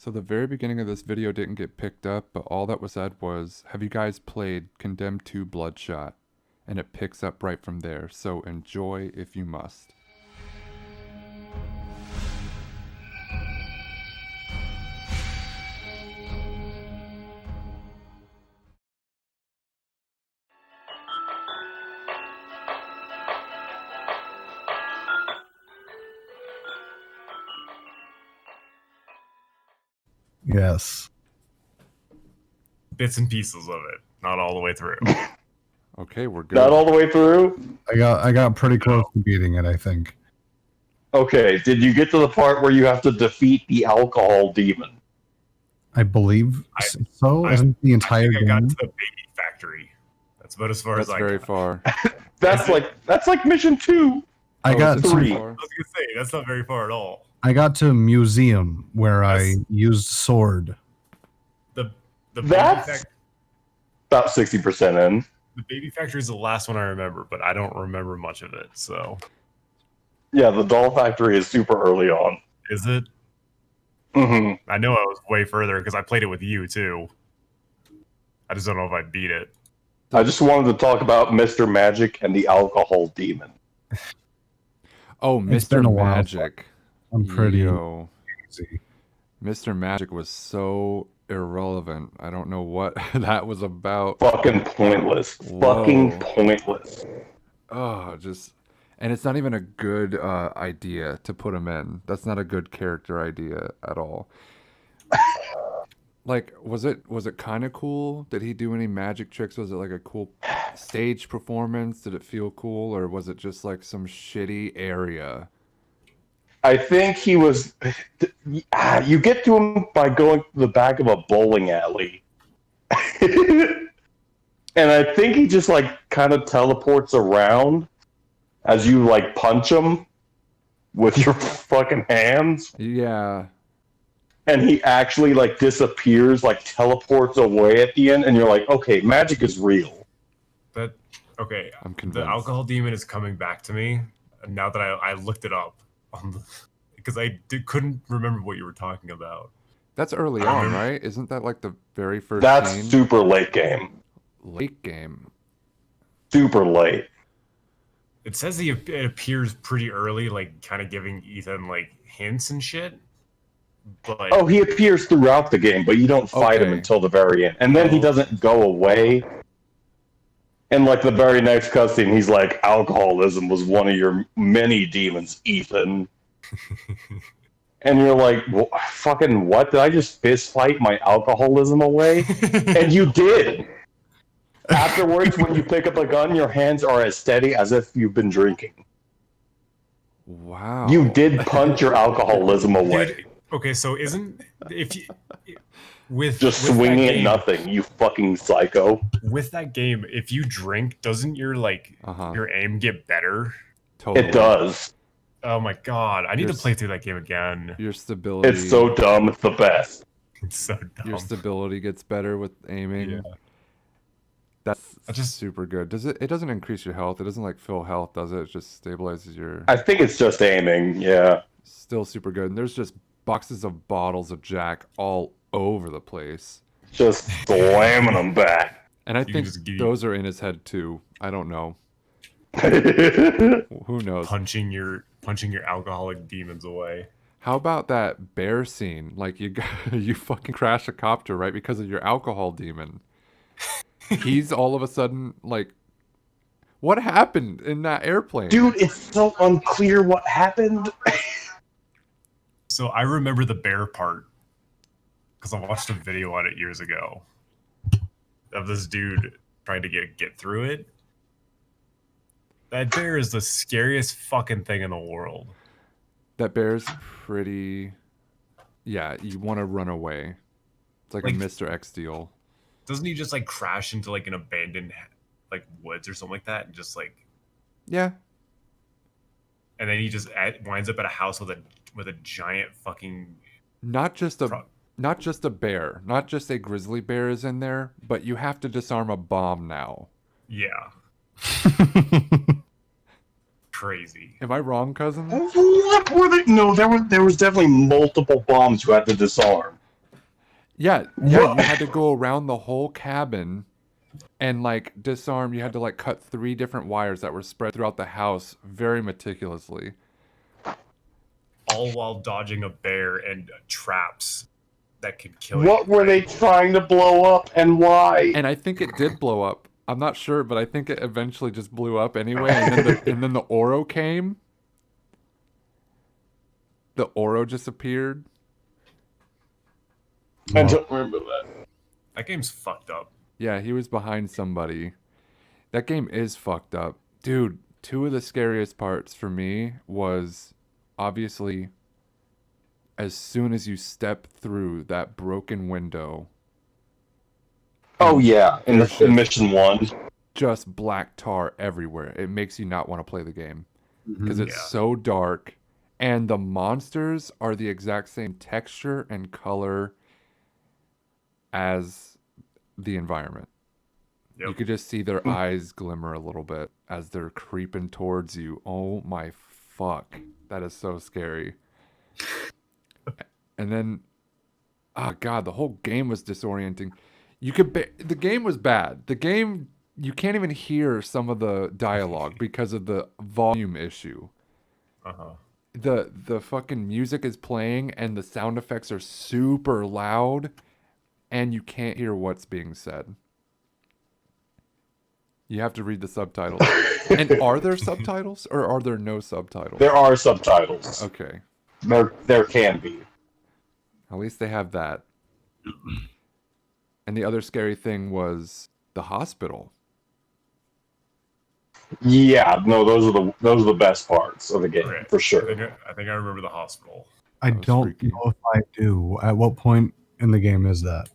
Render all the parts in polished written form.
So the very beginning of this video didn't get picked up, but all that was said was, have you guys played Condemned 2 Bloodshot? And it picks up right from there, so enjoy if you must. Yes. Bits and pieces of it, not all the way through. Okay, we're good. Not all the way through? I got pretty close to beating it, I think. Okay, did you get to the part where you have to defeat the alcohol demon? I believe so. Isn't the entire I think I got game? to the baby factory. That's about as far That's as I very got. far. That's like mission 2. I got is it three. too I far? was gonna say that's not very far at all. I got to museum where I used sword. The That's about 60% in. the baby factory is the last one I remember, but I don't remember much of it. So Yeah, the doll factory is super early on. is it? hmm I know I was way further because I played it with you too. I just don't know if I beat it. I just wanted to talk about Mr. Magic and the alcohol demon. Oh, It's been Mr. a while, Magic. I'm pretty Yo, easy. Mr. Magic was so irrelevant. I don't know what that was about. Fucking pointless. Whoa. Fucking pointless. Oh, just... And it's not even a good idea to put him in. That's not a good character idea at all. Like, was it kind of cool? Did he do any magic tricks? Was it like a cool stage performance? Did it feel cool? Or was it just like some shitty area? I think he was... You get to him by going to the back of a bowling alley. And I think he just like kind of teleports around as you like punch him with your fucking hands. Yeah. And he actually like disappears, like teleports away at the end, and you're like, okay, magic is real. But okay, I'm the convinced. alcohol demon is coming back to me now that I looked it up on because couldn't remember what you were talking about. That's early on, right? Isn't that like the very first That's scene? super late game. Late game. Super late. It says it appears pretty early, like kind of giving Ethan like hints and shit. But Oh, he appears throughout the game, but you don't fight him Okay. until the very end. And then he doesn't go away. And like the very next cutscene, he's like, alcoholism was one of your many demons, Ethan. And you're like, fucking what? Did I just fist fight my alcoholism away? And you did. Afterwards, when you pick up a gun, your hands are as steady as if you've been drinking. Wow. You did punch your alcoholism away. Dude, okay, so isn't if you with Just with swinging that at game- nothing, you fucking psycho. With that game, if you drink, doesn't your your aim get better? Totally. It does. Oh my god, I need Your to play through that game again. Your stability. It's so dumb. It's the best. It's so dumb. Your stability gets better with aiming. Yeah. That's just- super good. Does it? It doesn't increase your health. It doesn't like fill health, does it? It just stabilizes your. I think it's just aiming. Yeah. Still super good. And there's just boxes of bottles of Jack all over the place. Just slamming them back. And I can think just give- those are in his head too. I don't know. Who knows? punching your alcoholic demons away. How about that bear scene? Like you fucking crash a copter right because of your alcohol demon. He's all of a sudden like, what happened in that airplane? Dude, it's so unclear what happened. So I remember the bear part because I watched a video on it years ago of this dude trying to get through it. That bear is the scariest fucking thing in the world. That bear's pretty. Yeah, you want to run away. It's like a Like- Mr. X deal. Doesn't he just like crash into like an abandoned like woods or something like that and just like Yeah. and then he just winds up at a house with a giant fucking Not just a Pro- not just a bear, not just a grizzly bear is in there, but you have to disarm a bomb now. yeah. Crazy. Am I wrong, cousin? What were they? No, there was definitely multiple bombs you had to disarm. Yeah, yeah, you had to go around the whole cabin and like disarm. You had to like cut 3 different wires that were spread throughout the house very meticulously. All while dodging a bear and traps that could kill you. What were they trying to blow up and why? And I think it did blow up. I'm not sure, but I think it eventually just blew up anyway. And then the Oro came. The Oro just appeared. I don't remember that. That game's fucked up. Yeah, he was behind somebody. That game is fucked up. Dude, 2 of the scariest parts for me was obviously as soon as you step through that broken window. Oh yeah, in There's mission 1. Just black tar everywhere. It makes you not want to play the game because it's Yeah. so dark, and the monsters are the exact same texture and color as the environment. You Yep. could just see their eyes glimmer a little bit as they're creeping towards you. Oh my fuck. That is so scary. And then, oh god, the whole game was disorienting. The game was bad. The game, you can't even hear some of the dialogue because of the volume issue. Uh-huh. The fucking music is playing and the sound effects are super loud and you can't hear what's being said. You have to read the subtitles. And are there subtitles or are there no subtitles? There are subtitles. Okay. There can be. At least they have that. And the other scary thing was the hospital. Yeah, no, those are the best parts of the game Okay. for sure. I think I remember the hospital. I That was don't freaky. know if I do. At what point in the game is that?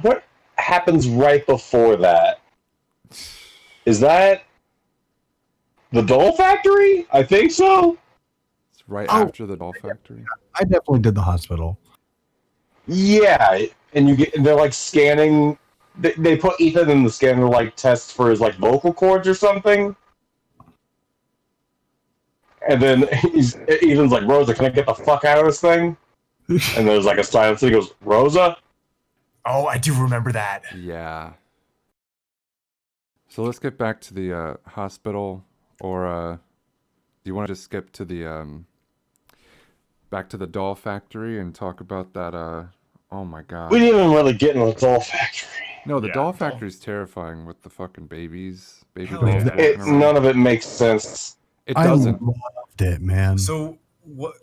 What happens right before that? Is that the doll factory? I think so. It's right Oh. after the doll factory. I definitely did the hospital. Yeah, and they're like scanning. They put Ethan in the scanner like test for his like vocal cords or something. And then Ethan's like, Rosa, can I get the fuck out of this thing? And there's like a silence and he goes, Rosa? Oh, I do remember that. Yeah. So let's get back to the hospital, or do you want to just skip to the back to the doll factory and talk about that? Oh my god. We didn't even really get into the doll factory. No, the Yeah, doll doll- factory's terrifying with the fucking babies, baby Hell dolls. yeah. walking around. None of it makes sense. It I doesn't. loved it, man. So what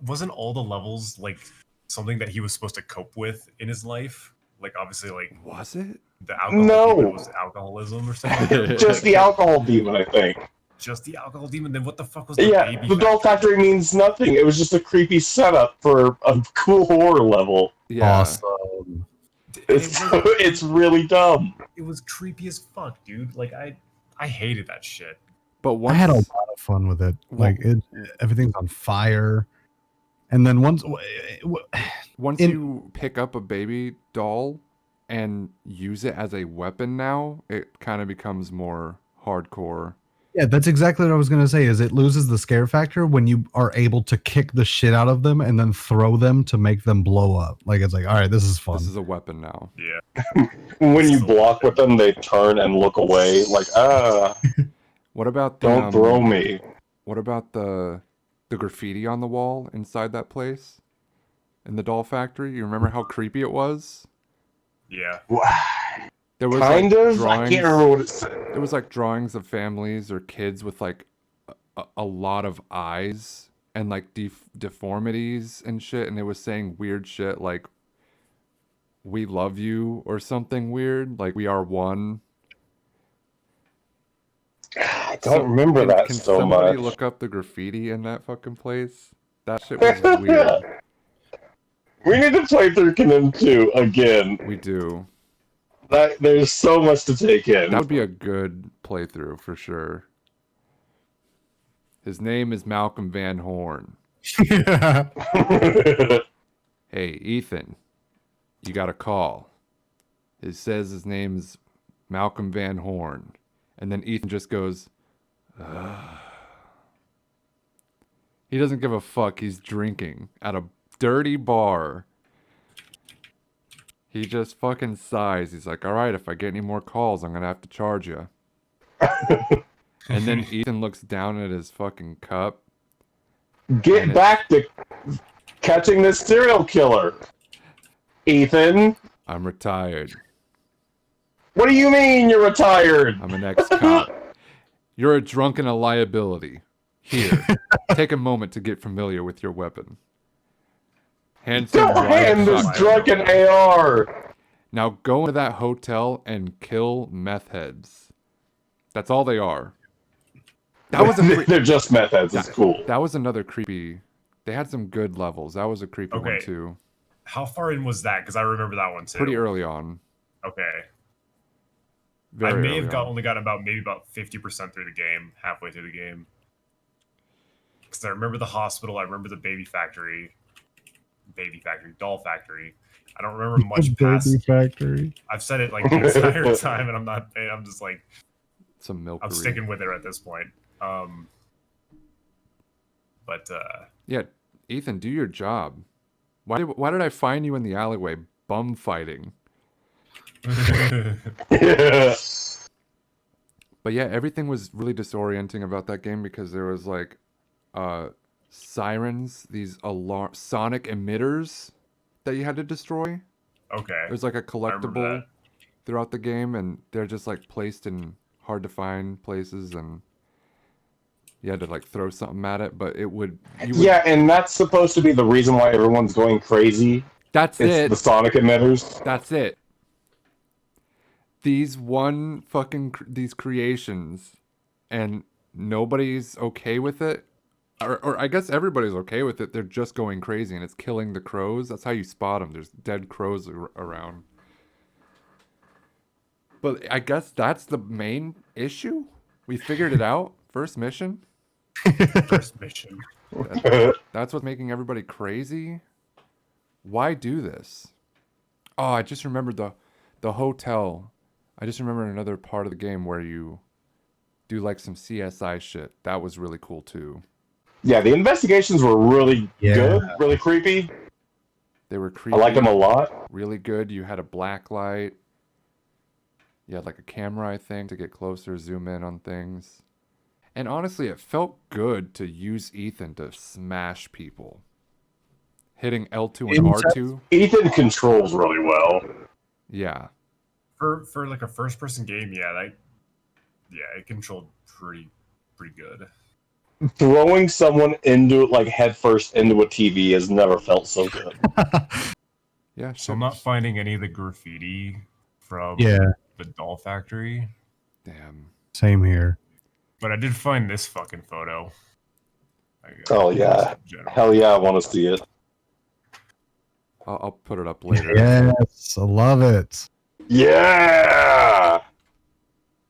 wasn't all the levels like something that he was supposed to cope with in his life? Like obviously like Was it? the alcohol No. demon was alcoholism or something. Just the alcohol demon, I think. Just the alcohol demon. Then what the fuck was the Yeah, baby the doll factory means nothing. It was just a creepy setup for a cool horror level. Yeah. Awesome. It's really dumb. It was creepy as fuck, dude. Like I hated that shit. But I once had a lot of fun with it. Like everything's on fire, and then once you pick up a baby doll and use it as a weapon now, it kind of becomes more hardcore. yeah, that's exactly what I was gonna say. Is it loses the scare factor when you are able to kick the shit out of them and then throw them to make them blow up. Like it's like, all right, this is fun. This is a weapon now. Yeah. When you block with them, they turn and look away, like, What about the don't throw me. What about the graffiti on the wall inside that place? In the doll factory? You remember how creepy it was? Yeah. There was Kind like of? I drawings. can't remember what it said. There was like drawings of families or kids with like a lot of eyes and like deformities and shit, and it was saying weird shit like "We love you" or something weird, like "We are one." I don't remember that can so somebody much. look up the graffiti in that fucking place? That shit was weird. We need to play through Canon 2 again. We do. There's so much to take in. That would be a good playthrough for sure. His name is Malcolm Van Horn. Hey, Ethan, you got a call. It says his name's Malcolm Van Horn. And then Ethan just goes, ugh. He doesn't give a fuck. He's drinking at a dirty bar. He just fucking sighs. He's like, all right, if I get any more calls, I'm going to have to charge you. And then Ethan looks down at his fucking cup. Get back to catching this serial killer, Ethan. I'm retired. What do you mean you're retired? I'm an ex-cop. You're a drunk and a liability. Here, take a moment to get familiar with your weapon. Hands him Don't hand this drunken AR. Now go into that hotel and kill meth heads. That's all they are. That was They're just meth heads. It's cool. That was another creepy. They had some good levels. That was a creepy one too. How far in was that? Because I remember that one too. Pretty early on. Okay. Very I may have on. only gotten about 50% through the game, halfway through the game. Because I remember the hospital. I remember the doll factory. I don't remember much past. Baby factory. I've said it like the entire time, and I'm just like, some milk. I'm sticking with it at this point. Yeah, Ethan, do your job. Why did I find you in the alleyway bum fighting? Yeah. But yeah, everything was really disorienting about that game because there was like sirens, these sonic emitters that you had to destroy. Okay. It was like a collectible throughout the game, and they're just like placed in hard to find places, and you had to like throw something at it, but it would. Yeah, and that's supposed to be the reason why everyone's going crazy. It's the sonic emitters. That's it. These these creations, and nobody's okay with it. Or I guess everybody's okay with it. They're just going crazy, and it's killing the crows. That's how you spot them. There's dead crows around. But I guess that's the main issue. We figured it out. First mission. First mission. That's what's making everybody crazy. Why do this? Oh, I just remembered the hotel. I just remembered another part of the game where you do like some CSI shit. That was really cool too. Yeah, the investigations were really good, really creepy. They were creepy. I liked them a lot. Really good. You had a black light. You had like a camera, I think, to get closer, zoom in on things. And honestly, it felt good to use Ethan to smash people. Hitting L2 and R2. Ethan controls really well. Yeah. For like a first person game, it controlled pretty good. Throwing someone headfirst into a TV has never felt so good. Yeah. So I'm not finding any of the graffiti from the doll factory. Damn. Same here. But I did find this fucking photo. Oh yeah. Hell yeah, I want to see it. I'll put it up later. Yes, I love it. Yeah.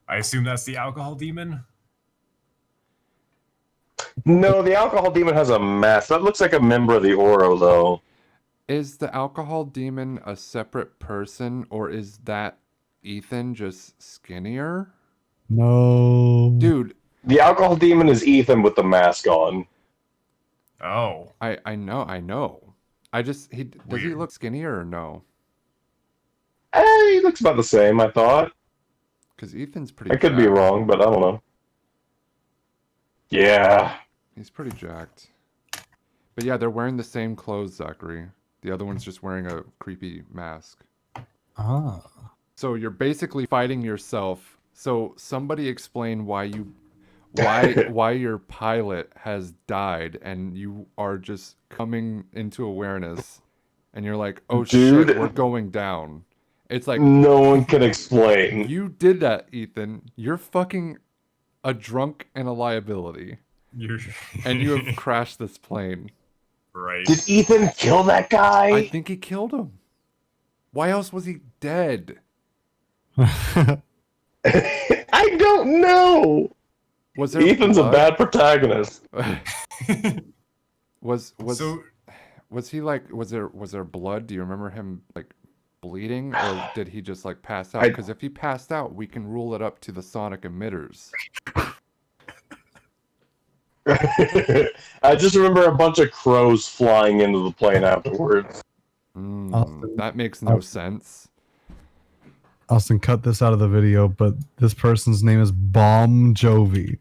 I assume that's the alcohol demon? No, the alcohol demon has a mask. That looks like a member of the Oro, though. Is the alcohol demon a separate person, or is that Ethan just skinnier? No. Dude. The alcohol demon is Ethan with the mask on. Oh. I know. Does he look skinnier or no? He looks about the same, I thought. Because Ethan's pretty I could be wrong, but I don't know. Yeah. He's pretty jacked. But yeah, they're wearing the same clothes, Zachary. The other one's just wearing a creepy mask. Ah. So you're basically fighting yourself. So somebody explain why your pilot has died and you are just coming into awareness and you're like, oh Dude, shit, we're going down. It's like no one can explain. You did that, Ethan. You're fucking a drunk and a liability. And you have crashed this plane. Right. Did Ethan kill that guy? I think he killed him. Why else was he dead? I don't know. Was there Ethan's blood? a bad protagonist. was he like was there blood? Do you remember him like bleeding, or did he just like pass out? Because if he passed out, we can rule it up to the sonic emitters. I just remember a bunch of crows flying into the plane afterwards. Austin. That makes no Austin. sense. Austin, cut this out of the video, but this person's name is Bomb Jovi.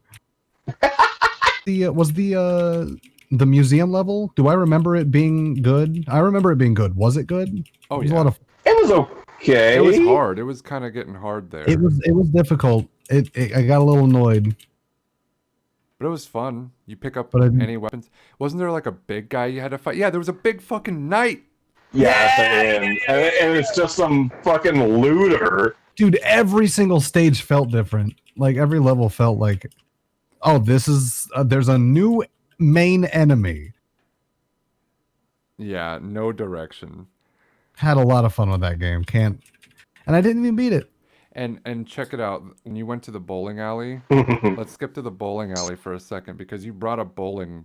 The museum level? Do I remember it being good? I remember it being good. Was it good? Oh, It was yeah. a lot of. It was okay. It was hard. It was kind of getting hard there. It was difficult. I got a little annoyed. But it was fun. You pick up But I didn't- any weapons. Wasn't there like a big guy you had to fight? Yeah, there was a big fucking knight. Yeah, at the end. And it's just some fucking looter. Dude, every single stage felt different. Like every level felt like, oh, this is there's a new main enemy. Yeah, no direction. Had a lot of fun with that game. And I didn't even beat it. And check it out. When you went to the bowling alley, let's skip to the bowling alley for a second because you brought a bowling.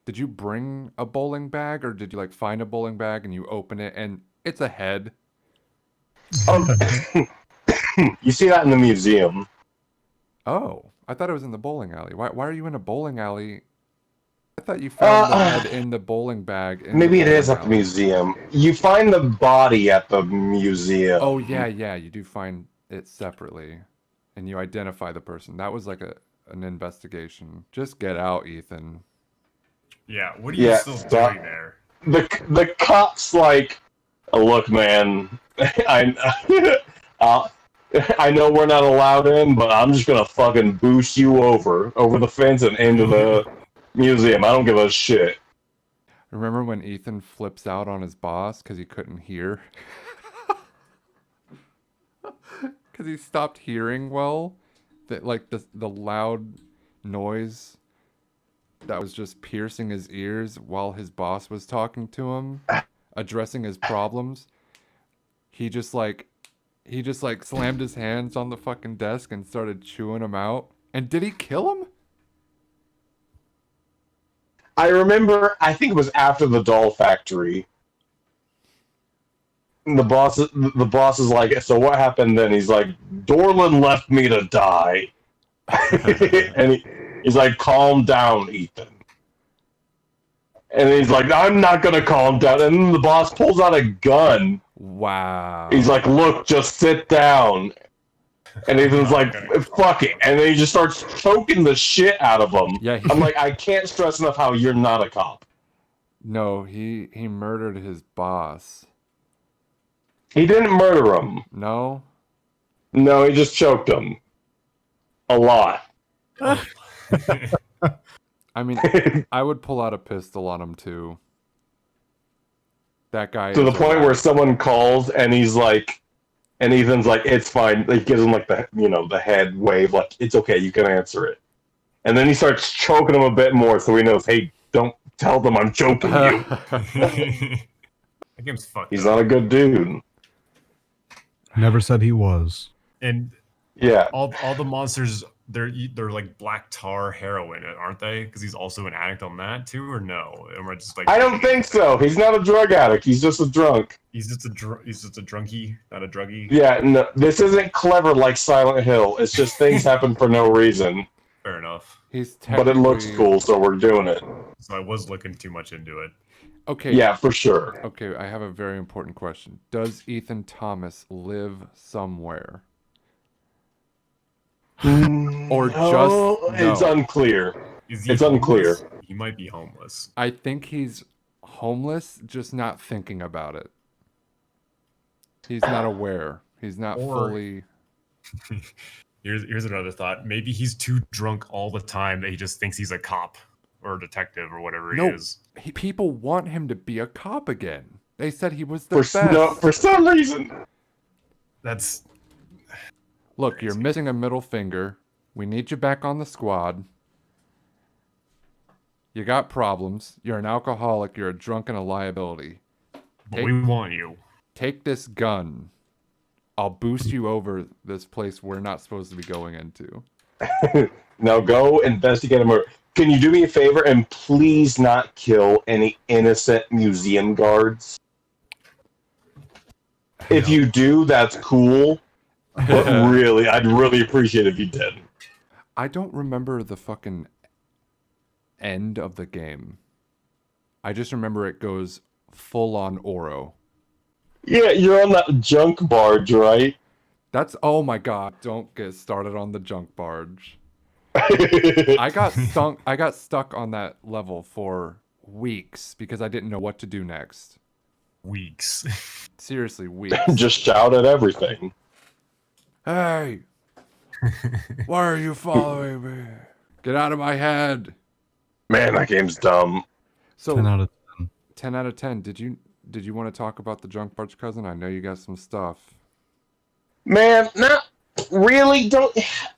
Did you bring a bowling bag or did you like find a bowling bag and you open it and it's a head? You see that in the museum. Oh, I thought it was in the bowling alley. Why are you in a bowling alley? I thought you found the head in the bowling bag. Maybe it is at the museum. You find the body at the museum. Oh, yeah, you do find it separately. And you identify the person. That was like an investigation. Just get out, Ethan. Yeah, what are you Yeah, still stop. doing there? The cop's like, oh, look, man, I know we're not allowed in, but I'm just gonna fucking boost you over the fence and into the museum. I don't give a shit. Remember when Ethan flips out on his boss because he couldn't hear? Because he stopped hearing well? That like the loud noise that was just piercing his ears while his boss was talking to him, addressing his problems. He just like slammed his hands on the fucking desk and started chewing them out. And did he kill him? I remember, I think it was after the doll factory. The boss is like, so what happened then? He's like, Dorlin left me to die. And he's like, calm down, Ethan. And he's like, I'm not gonna calm down. And then the boss pulls out a gun. Wow. He's like, look, just sit down. And Ethan's like, fuck it. And then he just starts choking the shit out of him. Yeah, I'm like, I can't stress enough how you're not a cop. No, he murdered his boss. He didn't murder him. No? No, he just choked him. A lot. I mean, I would pull out a pistol on him too. That guy To the is a point where rat. someone calls and he's like, and Ethan's like, it's fine. He gives him like the head wave, like, it's okay, you can answer it. And then he starts choking him a bit more so he knows, hey, don't tell them I'm choking you. That game's fucked He's up. not a good dude. Never said he was. And Yeah. all the monsters, they're like black tar heroin, aren't they? Because he's also an addict on that too, or no? And we're just like, I don't think so. He's not a drug addict. He's just a drunk. he's just a drunkie, not a druggie. Yeah, no, this isn't clever like Silent Hill. It's just things happen for no reason. Fair enough. He's But it looks technically- cool, so we're doing it. So I was looking too much into it. Okay. Yeah, for sure. Okay, I have a very important question. Does Ethan Thomas live somewhere? Or No, just it's no. unclear. Is he It's unclear. homeless? He might be homeless. I think he's homeless, just not thinking about it. He's not aware. He's not Or- fully. Here's another thought. Maybe he's too drunk all the time that he just thinks he's a cop or a detective or whatever No. he is. People want him to be a cop again. They said he was the best. For some reason. That's Look, you're missing a middle finger. We need you back on the squad. You got problems. You're an alcoholic. You're a drunk and a liability. but we want you. Take this gun. I'll boost you over this place we're not supposed to be going into. Now go investigate a murder. Can you do me a favor and please not kill any innocent museum guards? If you do, that's cool. But really, I'd really appreciate if you did. I don't remember the fucking end of the game. I just remember it goes full on Oro. Yeah, you're on that junk barge, right? That's, oh my god, don't get started on the junk barge. I got stuck on that level for weeks because I didn't know what to do next. Weeks. Seriously, weeks. Just shout at everything. Hey, why are you following me? Get out of my head. Man, that game's dumb. So 10 out of 10 out of 10. Did you want to talk about the junk barge, cousin? I know you got some stuff. Man, not really. Don't.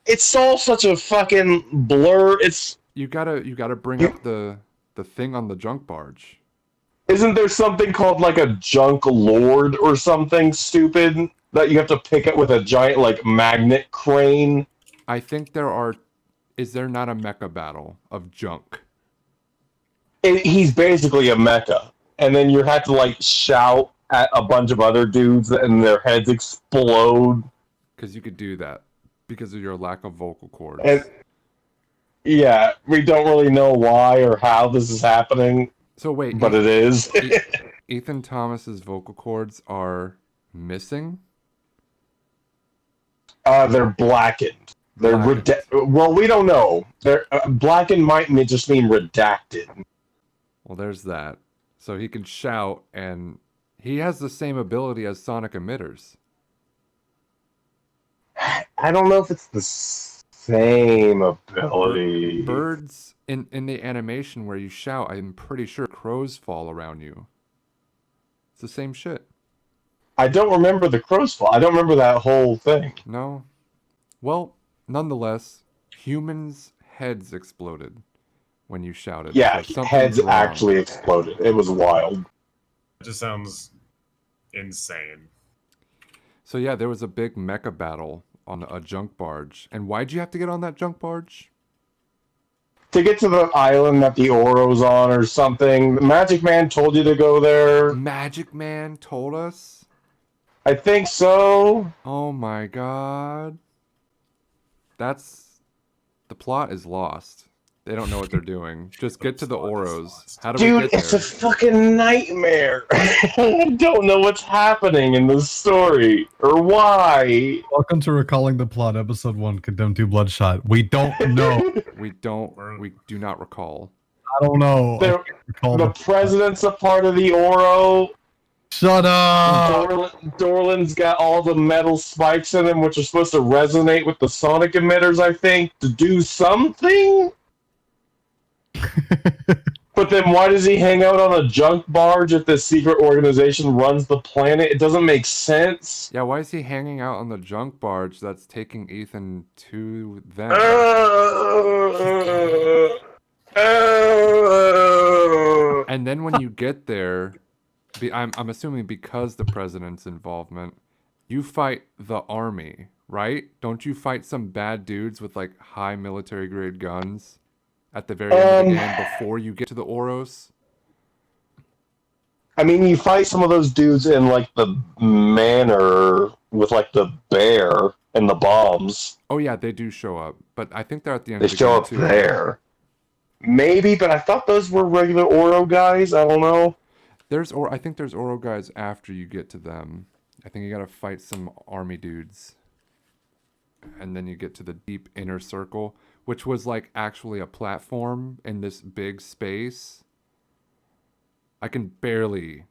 It's all such a fucking blur. It's You gotta bring up the thing on the junk barge. isn't there something called like a junk lord or something stupid that you have to pick up with a giant like magnet crane? I think there are. Is there not a mecha battle of junk? He's basically a mecha, and then you have to like shout at a bunch of other dudes, and their heads explode. Because you could do that because of your lack of vocal cords. And yeah, we don't really know why or how this is happening, So wait, but it is. Ethan Thomas's vocal cords are missing. They're blackened. They're well, we don't know. They're blackened might just mean redacted. Well, there's that. So he can shout, and he has the same ability as sonic emitters. I don't know if it's the same ability. Birds in the animation where you shout, I'm pretty sure crows fall around you. It's the same shit. I don't remember the crow's fall. I don't remember that whole thing. No. Well, nonetheless, humans' heads exploded when you shouted. Yeah, So something's heads wrong. actually exploded. It was wild. It just sounds insane. So yeah, there was a big mecha battle on a junk barge. And why'd you have to get on that junk barge? To get to the island that the Oro's on or something, the Magic Man told you to go there. Magic Man told us? I think so. Oh my god. The plot is lost. They don't know what they're doing. Just get to the Oros. How do we Dude, get it's a there? fucking nightmare. I don't know what's happening in this story or why. Welcome to Recalling the Plot, Episode 1, Condemned to Bloodshot. We don't know. We do not recall. I don't know. The, I can't recall the president's a part of the Oro. Shut up! Dorland's got all the metal spikes in him, which are supposed to resonate with the sonic emitters, I think, to do something? But then why does he hang out on a junk barge if this secret organization runs the planet? It doesn't make sense. Yeah, why is he hanging out on the junk barge that's taking Ethan to them? And then when you get there, I'm assuming because the president's involvement, you fight the army, right? Don't you fight some bad dudes with like high military grade guns at the very end of the game before you get to the Oros? I mean, you fight some of those dudes in like the manor with like the bear and the bombs. Oh yeah, they do show up, but I think they're at the end They of the show game up too. there. Maybe, but I thought those were regular Oro guys. I don't know. I think there's Oro guys after you get to them. I think you gotta fight some army dudes. And then you get to the deep inner circle, which was like actually a platform in this big space. I can barely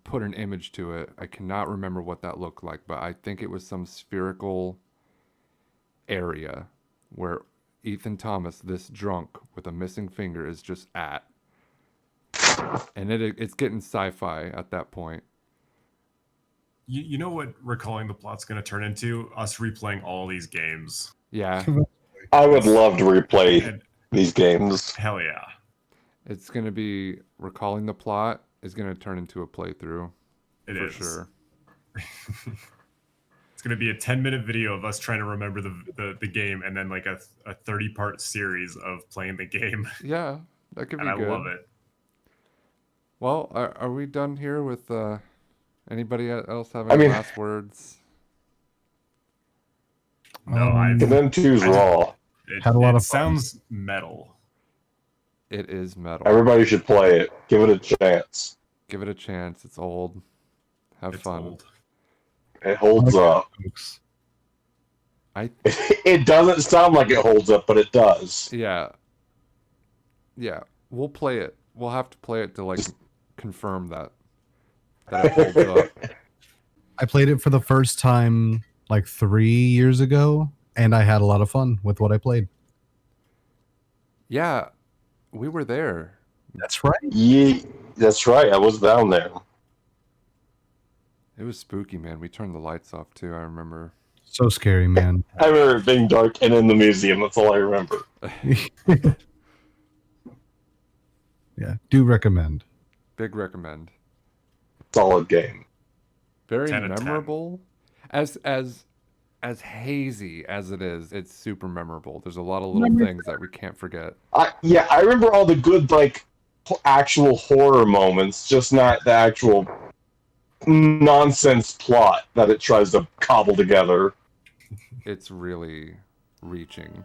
put an image to it. I cannot remember what that looked like, but I think it was some spherical area where Ethan Thomas, this drunk with a missing finger, is just at. And it's getting sci-fi at that point. You know what Recalling the Plot's going to turn into? Us replaying all these games. Yeah, I would love to replay And these games. hell yeah. it's going to be Recalling the Plot is going to turn into a playthrough. It for is. sure. It's going to be a 10-minute video of us trying to remember the game and then like a 30-part series of playing the game. Yeah, that could be And I good. love it. Well, are we done here with anybody else having last words? No, I And then two's I- raw. it, Had a lot it of fun. sounds metal. It is metal. Everybody should play it. Give it a chance. Give it a chance. It's old. Have It's fun. old. It holds up. Folks. It doesn't sound like it holds up, but it does. Yeah. Yeah. We'll play it. We'll have to play it to like confirm that it holds up. I played it for the first time like 3 years ago, and I had a lot of fun with what I played. Yeah. We were there. That's right. Yeah, that's right. I was down there. It was spooky, man. We turned the lights off too, I remember. So scary, man. I remember it being dark and in the museum. That's all I remember. Yeah, do recommend. Big recommend. Solid game. Very 10 of 10. memorable. As hazy as it is, it's super memorable. There's a lot of little things that we can't forget. I remember all the good like actual horror moments, just not the actual nonsense plot that it tries to cobble together. It's really reaching.